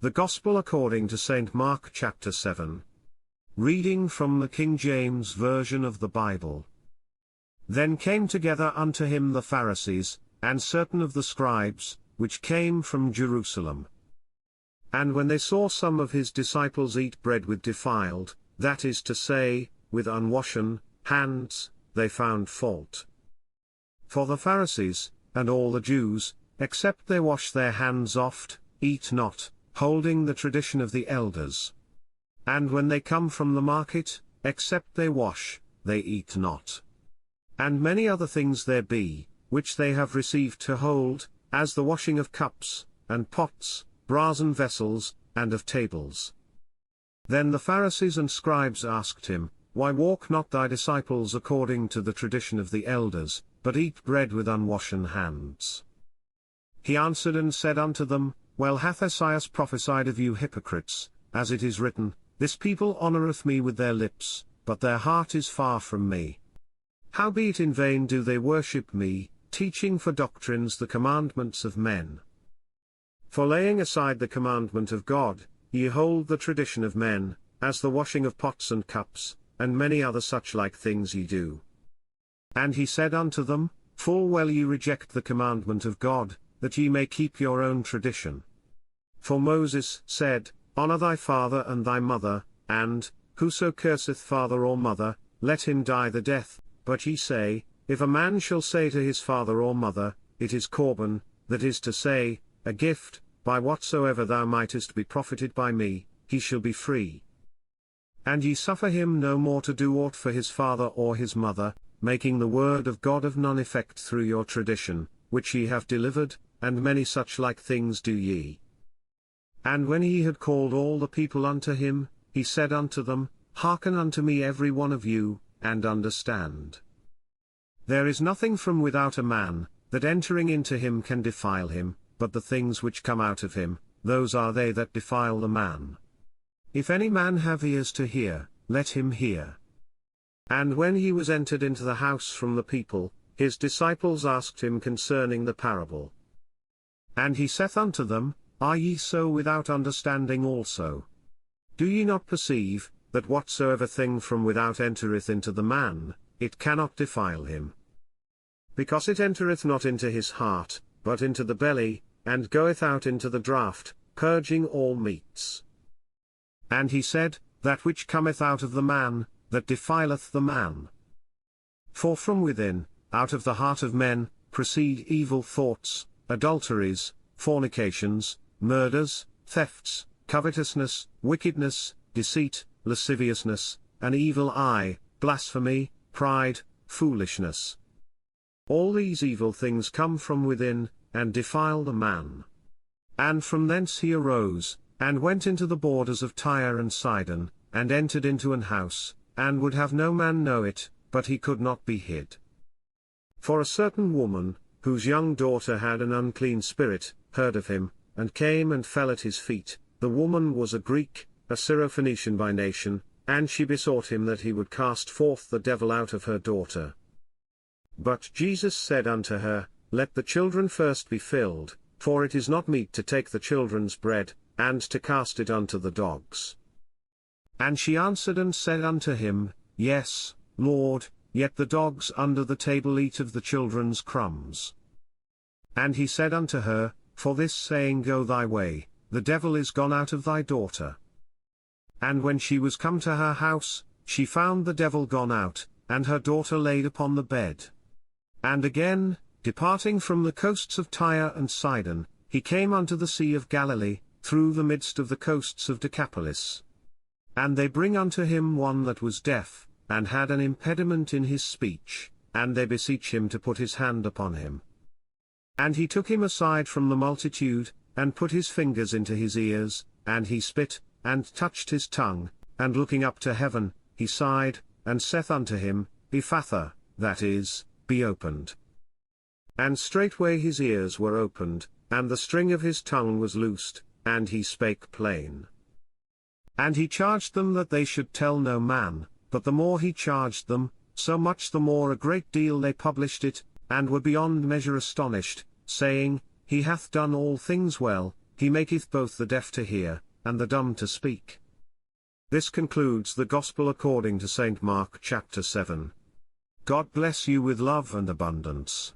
The Gospel according to St. Mark chapter 7. Reading from the King James Version of the Bible. Then came together unto him the Pharisees, and certain of the scribes, which came from Jerusalem. And when they saw some of his disciples eat bread with defiled, that is to say, with unwashen, hands, they found fault. For the Pharisees, and all the Jews, except they wash their hands oft, eat not, holding the tradition of the elders. And when they come from the market, except they wash, they eat not. And many other things there be, which they have received to hold, as the washing of cups, and pots, brasen vessels, and of tables. Then the Pharisees and scribes asked him, Why walk not thy disciples according to the tradition of the elders, but eat bread with unwashen hands? He answered and said unto them, Well hath Esaias prophesied of you hypocrites, as it is written, This people honoureth me with their lips, but their heart is far from me. Howbeit in vain do they worship me, teaching for doctrines the commandments of men. For laying aside the commandment of God, ye hold the tradition of men, as the washing of pots and cups, and many other such like things ye do. And he said unto them, Full well ye reject the commandment of God, that ye may keep your own tradition. For Moses said, Honour thy father and thy mother, and, whoso curseth father or mother, let him die the death. But ye say, If a man shall say to his father or mother, It is Corban, that is to say, a gift, by whatsoever thou mightest be profited by me, he shall be free. And ye suffer him no more to do aught for his father or his mother, making the word of God of none effect through your tradition, which ye have delivered, and many such like things do ye. And when he had called all the people unto him, he said unto them, Hearken unto me every one of you, and understand. There is nothing from without a man, that entering into him can defile him, but the things which come out of him, those are they that defile the man. If any man have ears to hear, let him hear. And when he was entered into the house from the people, his disciples asked him concerning the parable. And he saith unto them, Are ye so without understanding also? Do ye not perceive, that whatsoever thing from without entereth into the man, it cannot defile him? Because it entereth not into his heart, but into the belly, and goeth out into the draught, purging all meats. And he said, That which cometh out of the man, that defileth the man. For from within, out of the heart of men, proceed evil thoughts, adulteries, fornications, murders, thefts, covetousness, wickedness, deceit, lasciviousness, an evil eye, blasphemy, pride, foolishness. All these evil things come from within, and defile the man. And from thence he arose, and went into the borders of Tyre and Sidon, and entered into an house, and would have no man know it, but he could not be hid. For a certain woman, whose young daughter had an unclean spirit, heard of him, and came and fell at his feet. The woman was a Greek, a Syrophoenician by nation, and she besought him that he would cast forth the devil out of her daughter. But Jesus said unto her, Let the children first be filled, for it is not meet to take the children's bread, and to cast it unto the dogs. And she answered and said unto him, Yes, Lord, yet the dogs under the table eat of the children's crumbs. And he said unto her, For this saying go thy way, the devil is gone out of thy daughter. And when she was come to her house, she found the devil gone out, and her daughter laid upon the bed. And again, departing from the coasts of Tyre and Sidon, he came unto the sea of Galilee, through the midst of the coasts of Decapolis. And they bring unto him one that was deaf, and had an impediment in his speech, and they beseech him to put his hand upon him. And he took him aside from the multitude, and put his fingers into his ears, and he spit, and touched his tongue, and looking up to heaven, he sighed, and saith unto him, Ephphatha, that is, be opened. And straightway his ears were opened, and the string of his tongue was loosed, and he spake plain. And he charged them that they should tell no man, but the more he charged them, so much the more a great deal they published it, and were beyond measure astonished, saying, He hath done all things well. he maketh both the deaf to hear, and the dumb to speak. This concludes the Gospel according to St. Mark chapter 7. God bless you with love and abundance.